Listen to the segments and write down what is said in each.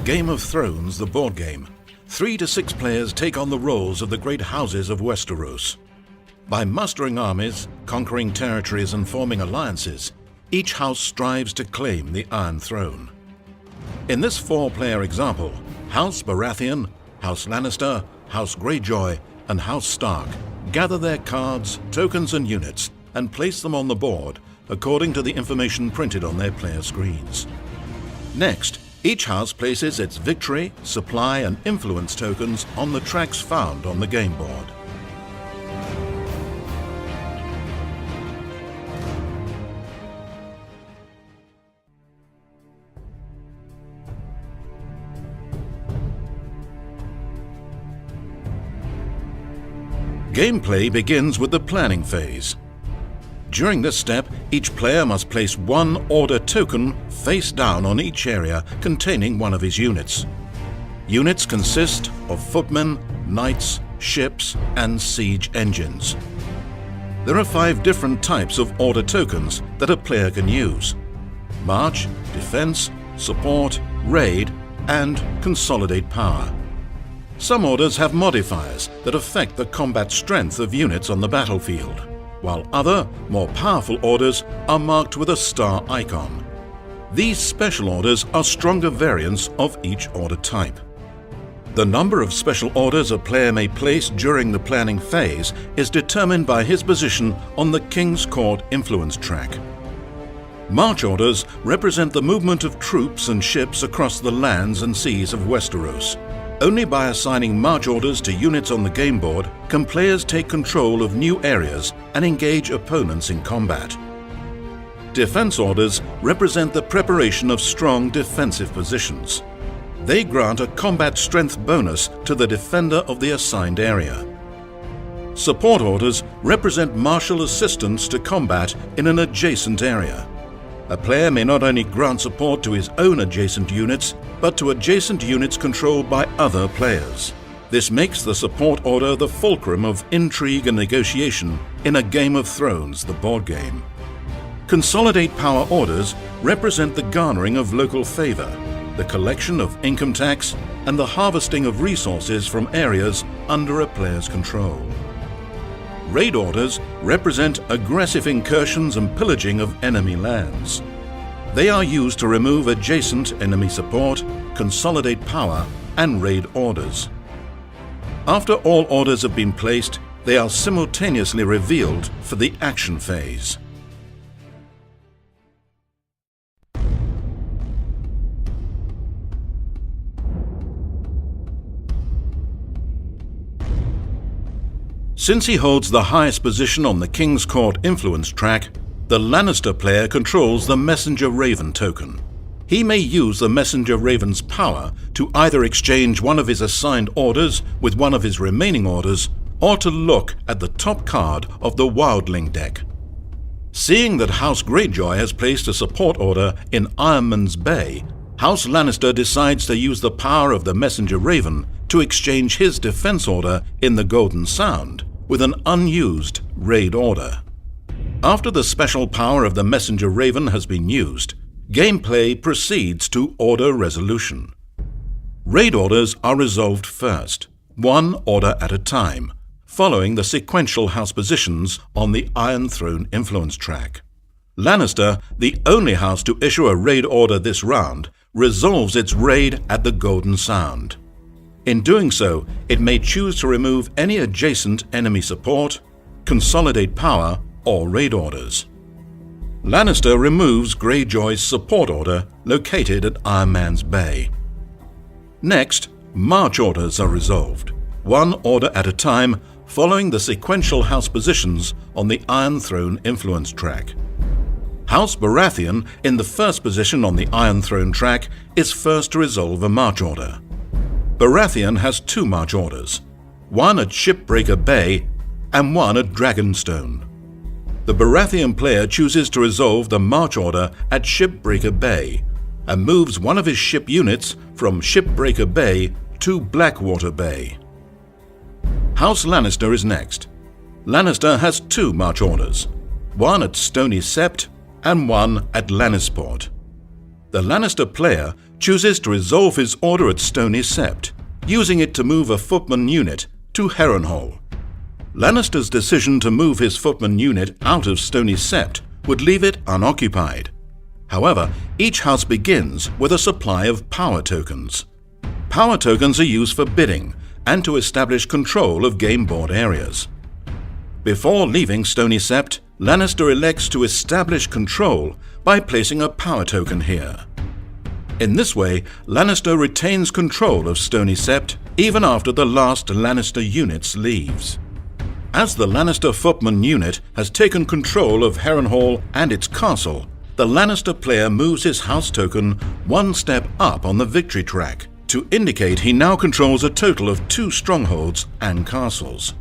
Game of Thrones, the board game. 3 to 6 players take on the roles of the great houses of Westeros. By mustering armies, conquering territories and forming alliances, each house strives to claim the Iron Throne. In this 4-player example, House Baratheon, House Lannister, House Greyjoy and House Stark gather their cards, tokens and units and place them on the board according to the information printed on their player screens. Next, each house places its victory, supply and influence tokens on the tracks found on the game board. Gameplay begins with the planning phase. During this step, each player must place 1 order token face down on each area containing one of his units. Units consist of footmen, knights, ships, and siege engines. There are 5 different types of order tokens that a player can use: March, Defense, Support, Raid, and Consolidate Power. Some orders have modifiers that affect the combat strength of units on the battlefield, while other, more powerful orders are marked with a star icon. These special orders are stronger variants of each order type. The number of special orders a player may place during the planning phase is determined by his position on the King's Court influence track. March orders represent the movement of troops and ships across the lands and seas of Westeros. Only by assigning march orders to units on the game board can players take control of new areas and engage opponents in combat. Defense orders represent the preparation of strong defensive positions. They grant a combat strength bonus to the defender of the assigned area. Support orders represent martial assistance to combat in an adjacent area. A player may not only grant support to his own adjacent units, but to adjacent units controlled by other players. This makes the support order the fulcrum of intrigue and negotiation in a Game of Thrones, the board game. Consolidate Power orders represent the garnering of local favor, the collection of income tax, and the harvesting of resources from areas under a player's control. Raid orders represent aggressive incursions and pillaging of enemy lands. They are used to remove adjacent enemy support, consolidate power, and raid orders. After all orders have been placed, they are simultaneously revealed for the action phase. Since he holds the highest position on the King's Court influence track, the Lannister player controls the Messenger Raven token. He may use the Messenger Raven's power to either exchange one of his assigned orders with one of his remaining orders, or to look at the top card of the Wildling deck. Seeing that House Greyjoy has placed a support order in Ironman's Bay, House Lannister decides to use the power of the Messenger Raven to exchange his defense order in the Golden Sound with an unused raid order. After the special power of the Messenger Raven has been used, gameplay proceeds to order resolution. Raid orders are resolved first, 1 order at a time, following the sequential house positions on the Iron Throne influence track. Lannister, the only house to issue a raid order this round, resolves its raid at the Golden Sound. In doing so, it may choose to remove any adjacent enemy support, consolidate power, or raid orders. Lannister removes Greyjoy's support order located at Ironman's Bay. Next, march orders are resolved, 1 order at a time, following the sequential house positions on the Iron Throne influence track. House Baratheon, in the first position on the Iron Throne track, is first to resolve a march order. Baratheon has 2 march orders, 1 at Shipbreaker Bay and 1 at Dragonstone. The Baratheon player chooses to resolve the march order at Shipbreaker Bay and moves one of his ship units from Shipbreaker Bay to Blackwater Bay. House Lannister is next. Lannister has 2 march orders, 1 at Stony Sept and 1 at Lannisport. The Lannister player chooses to resolve his order at Stony Sept, using it to move a footman unit to Harrenhal. Lannister's decision to move his footman unit out of Stony Sept would leave it unoccupied. However, each house begins with a supply of power tokens. Power tokens are used for bidding and to establish control of game board areas. Before leaving Stony Sept, Lannister elects to establish control by placing a power token here. In this way, Lannister retains control of Stony Sept even after the last Lannister unit leaves. As the Lannister footman unit has taken control of Harrenhal and its castle, the Lannister player moves his house token one step up on the victory track to indicate he now controls a total of 2 strongholds and castles.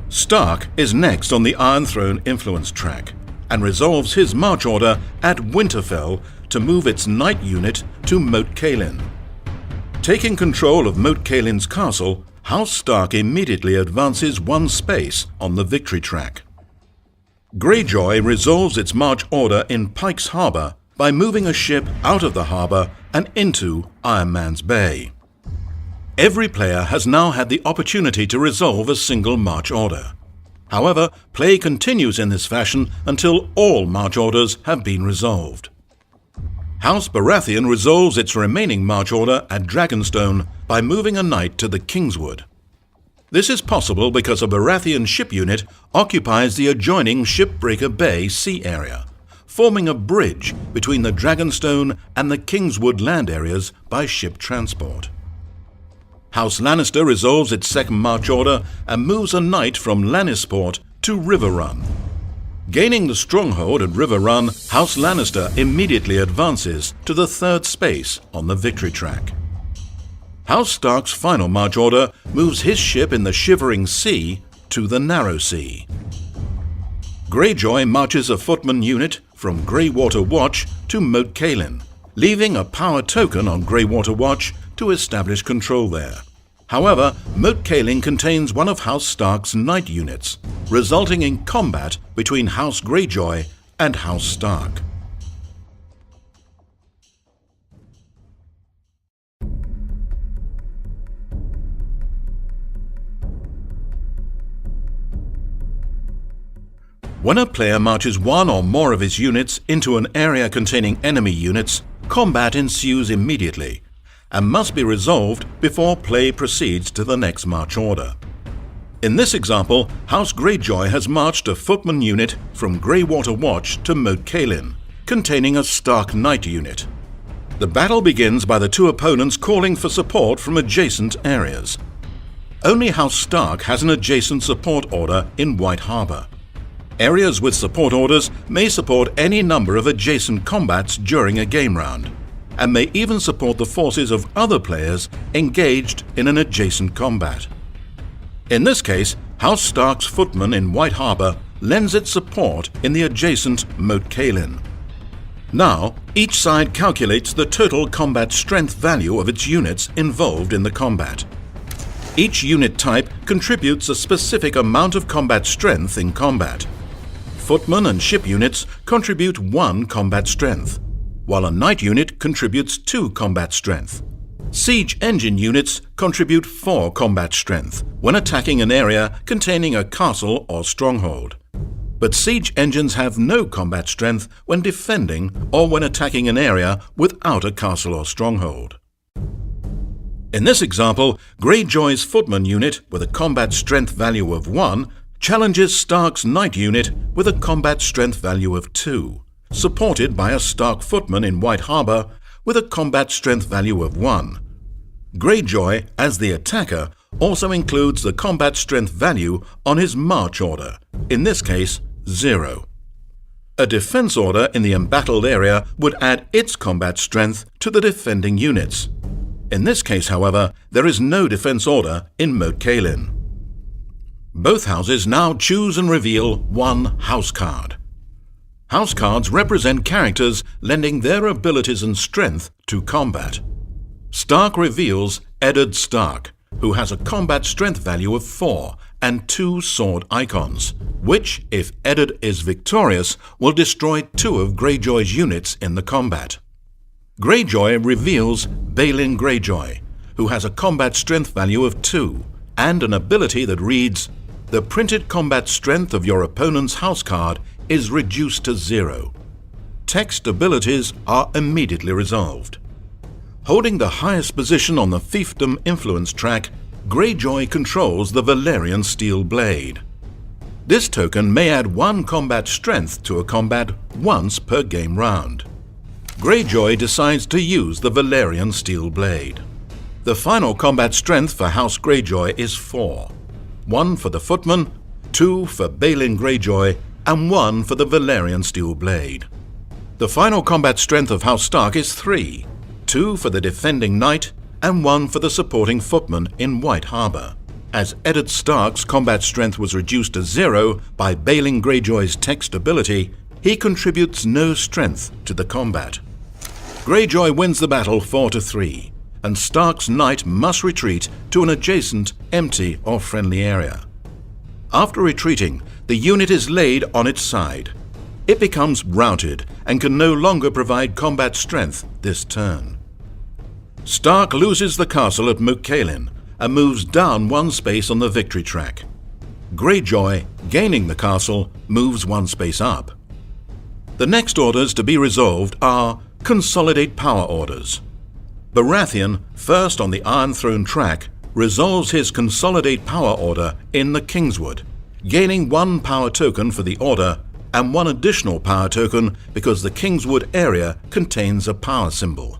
Stark is next on the Iron Throne influence track and resolves his march order at Winterfell to move its knight unit to Moat Cailin. Taking control of Moat Cailin's castle, House Stark immediately advances 1 space on the victory track. Greyjoy resolves its march order in Pike's Harbour by moving a ship out of the harbour and into Iron Man's Bay. Every player has now had the opportunity to resolve a single march order. However, play continues in this fashion until all march orders have been resolved. House Baratheon resolves its remaining march order at Dragonstone by moving a knight to the Kingswood. This is possible because a Baratheon ship unit occupies the adjoining Shipbreaker Bay sea area, forming a bridge between the Dragonstone and the Kingswood land areas by ship transport. House Lannister resolves its second march order and moves a knight from Lannisport to Riverrun. Gaining the stronghold at Riverrun, House Lannister immediately advances to the 3rd space on the victory track. House Stark's final march order moves his ship in the Shivering Sea to the Narrow Sea. Greyjoy marches a footman unit from Greywater Watch to Moat Cailin, leaving a power token on Greywater Watch to establish control there. However, Moat Cailin contains one of House Stark's knight units, resulting in combat between House Greyjoy and House Stark. When a player marches one or more of his units into an area containing enemy units, combat ensues immediately and must be resolved before play proceeds to the next march order. In this example, House Greyjoy has marched a footman unit from Greywater Watch to Moat Cailin, containing a Stark Knight unit. The battle begins by the 2 opponents calling for support from adjacent areas. Only House Stark has an adjacent support order in White Harbour. Areas with support orders may support any number of adjacent combats during a game round, and may even support the forces of other players engaged in an adjacent combat. In this case, House Stark's footman in White Harbour lends its support in the adjacent Moat Cailin. Now, each side calculates the total combat strength value of its units involved in the combat. Each unit type contributes a specific amount of combat strength in combat. Footman and ship units contribute 1 combat strength, while a knight unit contributes 2 combat strength. Siege engine units contribute 4 combat strength when attacking an area containing a castle or stronghold. But siege engines have no combat strength when defending or when attacking an area without a castle or stronghold. In this example, Greyjoy's footman unit with a combat strength value of 1 challenges Stark's knight unit with a combat strength value of 2, supported by a Stark footman in White Harbour with a combat strength value of 1. Greyjoy, as the attacker, also includes the combat strength value on his march order, in this case 0. A defense order in the embattled area would add its combat strength to the defending units. In this case, however, there is no defense order in Moat Cailin. Both houses now choose and reveal 1 house card. House cards represent characters lending their abilities and strength to combat. Stark reveals Eddard Stark, who has a combat strength value of 4 and 2 sword icons, which, if Eddard is victorious, will destroy 2 of Greyjoy's units in the combat. Greyjoy reveals Balin Greyjoy, who has a combat strength value of 2 and an ability that reads, "The printed combat strength of your opponent's house card is reduced to 0. Text abilities are immediately resolved. Holding the highest position on the fiefdom influence track, Greyjoy controls the Valyrian Steel Blade. This token may add 1 combat strength to a combat once per game round. Greyjoy decides to use the Valyrian Steel Blade. The final combat strength for House Greyjoy is 4. 1 for the Footman, 2 for Balin Greyjoy, and 1 for the Valyrian Steel Blade. The final combat strength of House Stark is 3, 2 for the Defending Knight, and 1 for the supporting Footman in White Harbour. As Eddard Stark's combat strength was reduced to 0 by Balin Greyjoy's text ability, he contributes no strength to the combat. Greyjoy wins the battle 4-3, and Stark's knight must retreat to an adjacent, empty or friendly area. After retreating, the unit is laid on its side. It becomes routed and can no longer provide combat strength this turn. Stark loses the castle at Moat Cailin and moves down 1 space on the victory track. Greyjoy, gaining the castle, moves 1 space up. The next orders to be resolved are Consolidate Power Orders. Baratheon, first on the Iron Throne track, resolves his Consolidate Power Order in the Kingswood, gaining 1 power token for the order and 1 additional power token because the Kingswood area contains a power symbol.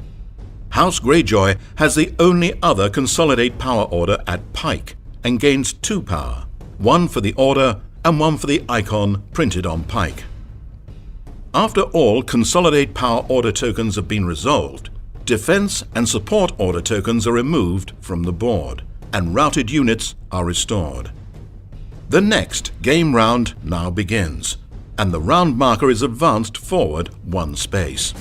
House Greyjoy has the only other Consolidate Power Order at Pike and gains 2 power, 1 for the order and 1 for the icon printed on Pike. After all Consolidate Power Order tokens have been resolved, Defense and Support Order tokens are removed from the board, and routed units are restored. The next game round now begins, and the round marker is advanced forward 1 space.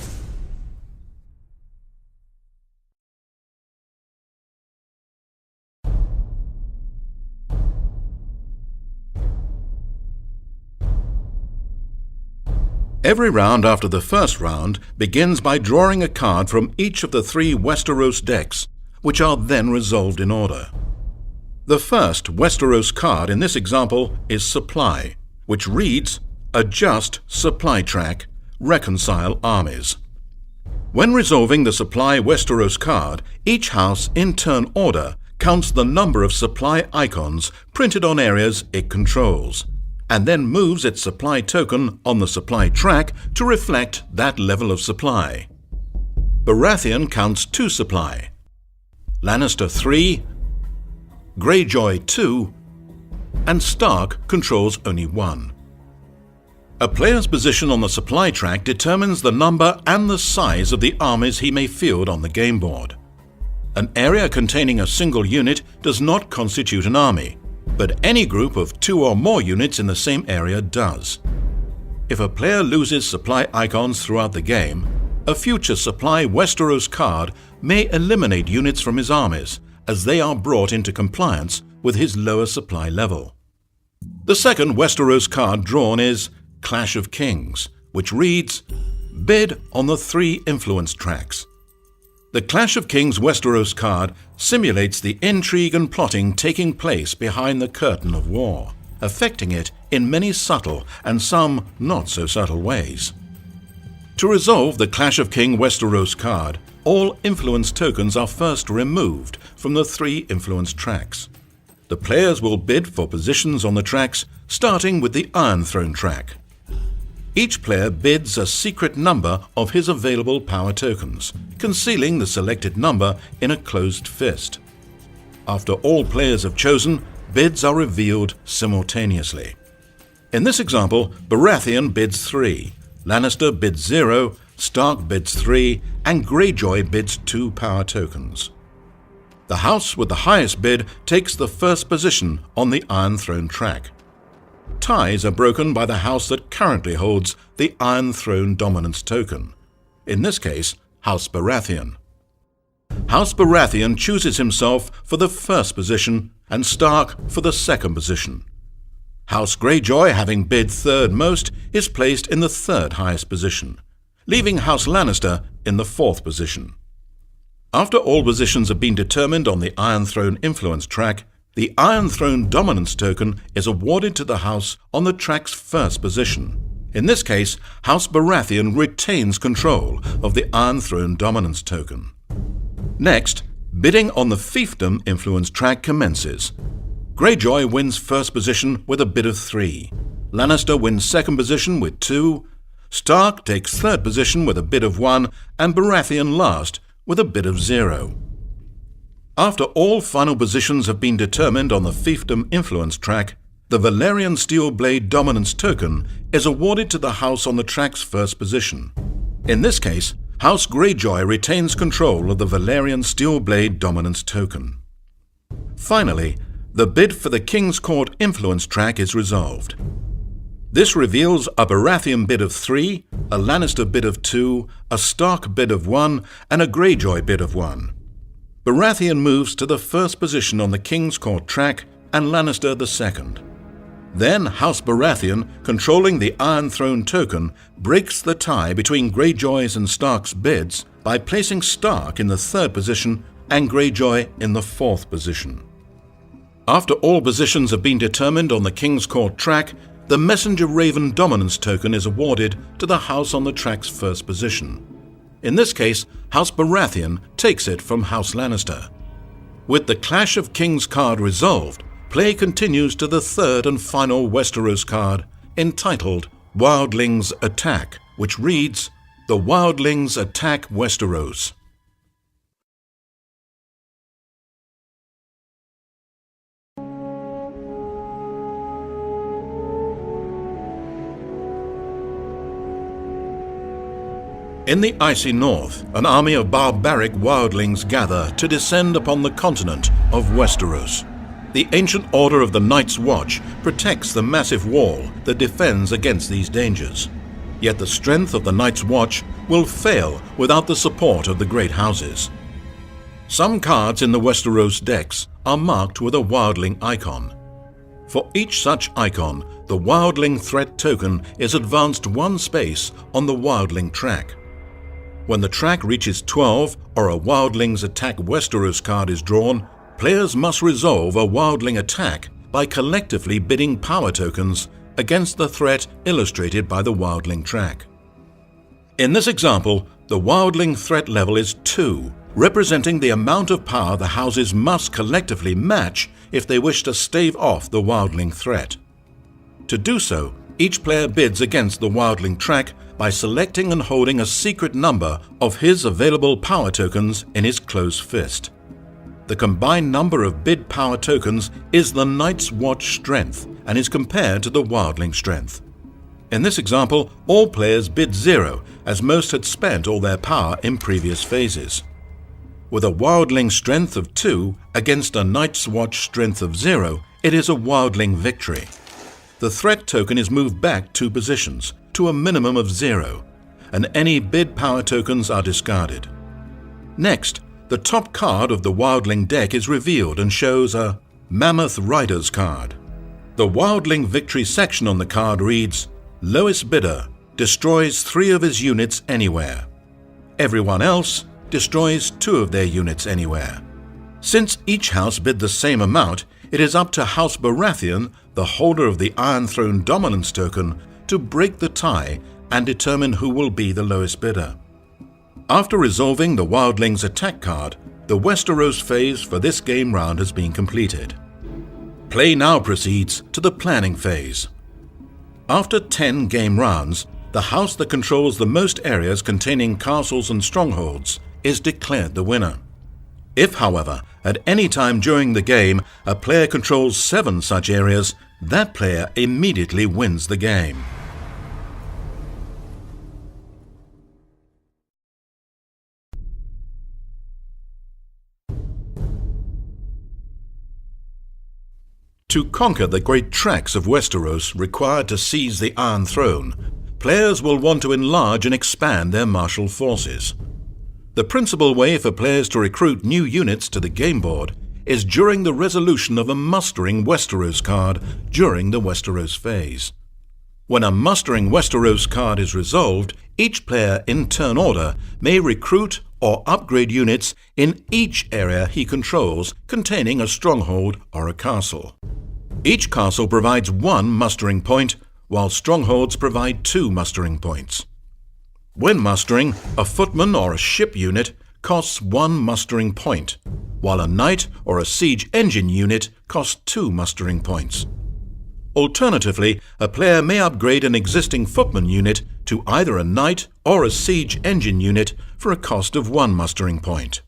Every round after the first round begins by drawing a card from each of the 3 Westeros decks, which are then resolved in order. The first Westeros card in this example is Supply, which reads, "Adjust Supply Track, Reconcile Armies." When resolving the Supply Westeros card, each house in turn order counts the number of supply icons printed on areas it controls, and then moves its supply token on the supply track to reflect that level of supply. Baratheon counts 2 supply, Lannister 3, Greyjoy 2, and Stark controls only 1. A player's position on the supply track determines the number and the size of the armies he may field on the game board. An area containing a single unit does not constitute an army, but any group of 2 or more units in the same area does. If a player loses supply icons throughout the game, a future Supply Westeros card may eliminate units from his armies as they are brought into compliance with his lower supply level. The second Westeros card drawn is Clash of Kings, which reads, "Bid on the 3 influence tracks." The Clash of Kings Westeros card simulates the intrigue and plotting taking place behind the curtain of war, affecting it in many subtle and some not so subtle ways. To resolve the Clash of King Westeros card, all influence tokens are first removed from the 3 influence tracks. The players will bid for positions on the tracks, starting with the Iron Throne track. Each player bids a secret number of his available power tokens, concealing the selected number in a closed fist. After all players have chosen, bids are revealed simultaneously. In this example, Baratheon bids 3, Lannister bids 0, Stark bids 3, and Greyjoy bids 2 power tokens. The house with the highest bid takes the first position on the Iron Throne track. Ties are broken by the house that currently holds the Iron Throne dominance token, in this case, House Baratheon. House Baratheon chooses himself for the first position and Stark for the second position. House Greyjoy, having bid 3rd most, is placed in the 3rd highest position, leaving House Lannister in the 4th position. After all positions have been determined on the Iron Throne influence track, the Iron Throne dominance token is awarded to the house on the track's 1st position. In this case, House Baratheon retains control of the Iron Throne dominance token. Next, bidding on the fiefdom influence track commences. Greyjoy wins 1st position with a bid of 3. Lannister wins 2nd position with 2. Stark takes 3rd position with a bid of 1, and Baratheon last with a bid of 0. After all final positions have been determined on the fiefdom influence track, the Valyrian Steel Blade dominance token is awarded to the house on the track's 1st position. In this case, House Greyjoy retains control of the Valyrian Steel Blade dominance token. Finally, the bid for the King's Court influence track is resolved. This reveals a Baratheon bid of 3, a Lannister bid of 2, a Stark bid of 1, and a Greyjoy bid of 1. Baratheon moves to the 1st position on the King's Court track and Lannister the 2nd. Then House Baratheon, controlling the Iron Throne token, breaks the tie between Greyjoy's and Stark's bids by placing Stark in the 3rd position and Greyjoy in the 4th position. After all positions have been determined on the King's Court track, the Messenger Raven dominance token is awarded to the house on the track's 1st position. In this case, House Baratheon takes it from House Lannister. With the Clash of Kings card resolved, play continues to the 3rd and final Westeros card, entitled Wildlings Attack, which reads, The Wildlings Attack Westeros. In the icy north, an army of barbaric wildlings gather to descend upon the continent of Westeros. The ancient order of the Night's Watch protects the massive wall that defends against these dangers. Yet the strength of the Night's Watch will fail without the support of the great houses. Some cards in the Westeros decks are marked with a wildling icon. For each such icon, the wildling threat token is advanced 1 space on the wildling track. When the track reaches 12 or a Wildlings Attack Westeros card is drawn, players must resolve a wildling attack by collectively bidding power tokens against the threat illustrated by the wildling track. In this example, the wildling threat level is 2, representing the amount of power the houses must collectively match if they wish to stave off the wildling threat. To do so, each player bids against the wildling track by selecting and holding a secret number of his available power tokens in his closed fist. The combined number of bid power tokens is the Night's Watch strength and is compared to the wildling strength. In this example, all players bid 0, as most had spent all their power in previous phases. With a wildling strength of 2 against a Night's Watch strength of 0, it is a wildling victory. The threat token is moved back 2 positions, to a minimum of 0, and any bid power tokens are discarded. Next, the top card of the wildling deck is revealed and shows a Mammoth Riders card. The wildling victory section on the card reads, Lowest bidder destroys 3 of his units anywhere. Everyone else destroys 2 of their units anywhere. Since each house bid the same amount, it is up to House Baratheon, the holder of the Iron Throne dominance token, to break the tie and determine who will be the lowest bidder. After resolving the Wildlings Attack card, the Westeros phase for this game round has been completed. Play now proceeds to the planning phase. After 10 game rounds, the house that controls the most areas containing castles and strongholds is declared the winner. If, however, at any time during the game a player controls 7 such areas, that player immediately wins the game. To conquer the great tracts of Westeros required to seize the Iron Throne, players will want to enlarge and expand their martial forces. The principal way for players to recruit new units to the game board is during the resolution of a Mustering Westeros card during the Westeros phase. When a mustering Westeros card is resolved, each player in turn order may recruit or upgrade units in each area he controls containing a stronghold or a castle. Each castle provides 1 mustering point, while strongholds provide 2 mustering points. When mustering, a footman or a ship unit costs 1 mustering point, while a knight or a siege engine unit costs 2 mustering points. Alternatively, a player may upgrade an existing footman unit to either a knight or a siege engine unit for a cost of 1 mustering point.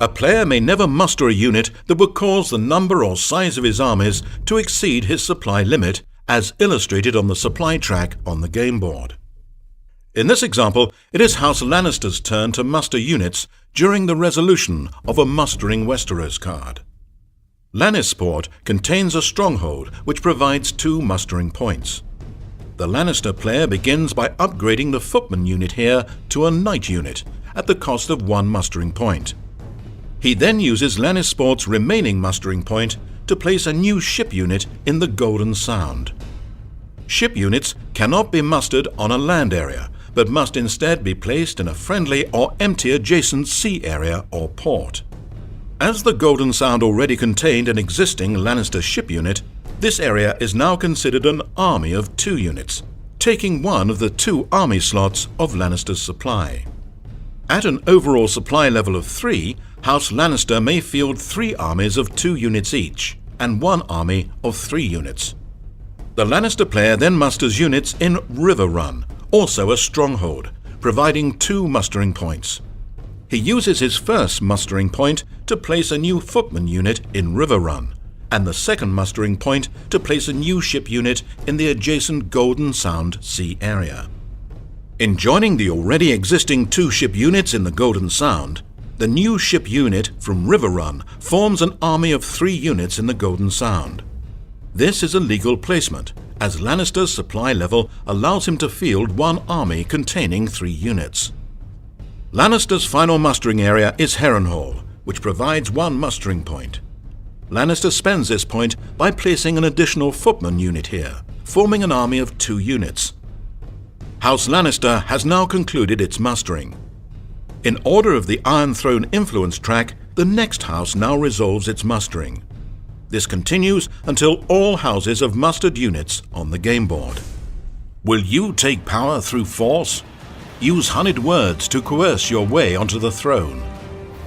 A player may never muster a unit that would cause the number or size of his armies to exceed his supply limit, as illustrated on the supply track on the game board. In this example, it is House Lannister's turn to muster units during the resolution of a mustering Westeros card. Lannisport contains a stronghold which provides 2 mustering points. The Lannister player begins by upgrading the footman unit here to a knight unit at the cost of 1 mustering point. He then uses Lannisport's remaining mustering point to place a new ship unit in the Golden Sound. Ship units cannot be mustered on a land area, but must instead be placed in a friendly or empty adjacent sea area or port. As the Golden Sound already contained an existing Lannister ship unit, this area is now considered an army of 2 units, taking 1 of the 2 army slots of Lannister's supply. At an overall supply level of 3, House Lannister may field 3 armies of 2 units each, and 1 army of 3 units. The Lannister player then musters units in River Run, also a stronghold, providing 2 mustering points. He uses his first mustering point to place a new footman unit in River Run, and the second mustering point to place a new ship unit in the adjacent Golden Sound Sea area. In joining the already existing 2 ship units in the Golden Sound, the new ship unit from River Run forms an army of 3 units in the Golden Sound. This is a legal placement, as Lannister's supply level allows him to field 1 army containing 3 units. Lannister's final mustering area is Harrenhal, which provides 1 mustering point. Lannister spends this point by placing an additional footman unit here, forming an army of 2 units. House Lannister has now concluded its mustering. In order of the Iron Throne influence track, the next house now resolves its mustering. This continues until all houses have mustered units on the game board. Will you take power through force? Use honeyed words to coerce your way onto the throne.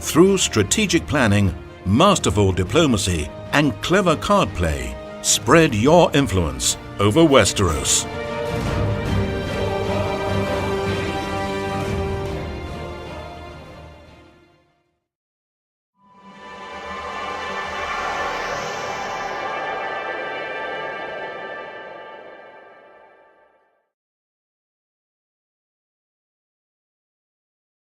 Through strategic planning, masterful diplomacy, and clever card play, spread your influence over Westeros.